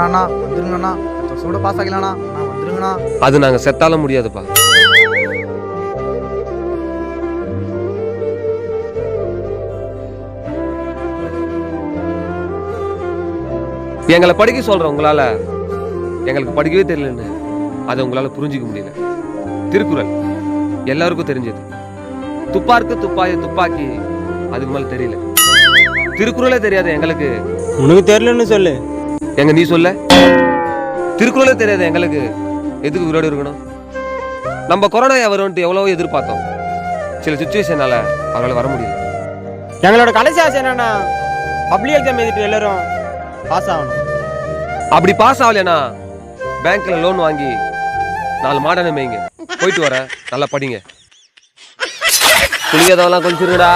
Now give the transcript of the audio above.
அண்ணா வந்துருங்கண்ணா, சூட பாஸ் ஆகலாண்ணா, வந்துருங்கண்ணா. அது நாங்க செத்தாலும் முடியாதுப்பா. எங்களை படிக்க சொல்ற உங்களால எங்களுக்கு படிக்கவே தெரியலன்னு அதை உங்களால புரிஞ்சிக்க முடியல. திருக்குறள் எல்லாருக்கும் தெரிஞ்சது. துப்பாருக்கு துப்பாய துப்பாக்கி அதுக்கு மேல தெரியல. திருக்குறளே தெரியாத எங்களுக்கு உனக்கு தெரியலன்னு சொல்லு. எங்க நீ சொல்ல. திருக்குறளே தெரியாத எங்களுக்கு எதுக்கு உயிரோடு இருக்கணும்? நம்ம கொரோனா வரும்ட்டு எவ்வளவோ எதிர்பார்த்தோம். சில சுச்சுவேஷனால அவரால் வர முடியல. எங்களோட கடைசி ஆசை என்னன்னா பப்ளிக் எக்ஸாம் எழுதிட்டு எல்லாரும் பாஸ் ஆகணும். அப்படி பாஸ் ஆகலைன்னா பேங்க்ல லோன் வாங்கி 4 மாடனை மேய்ங்க. போயிட்டு வர நல்லா படிங்க. புளியதெல்லாம் கொஞ்சிருடா.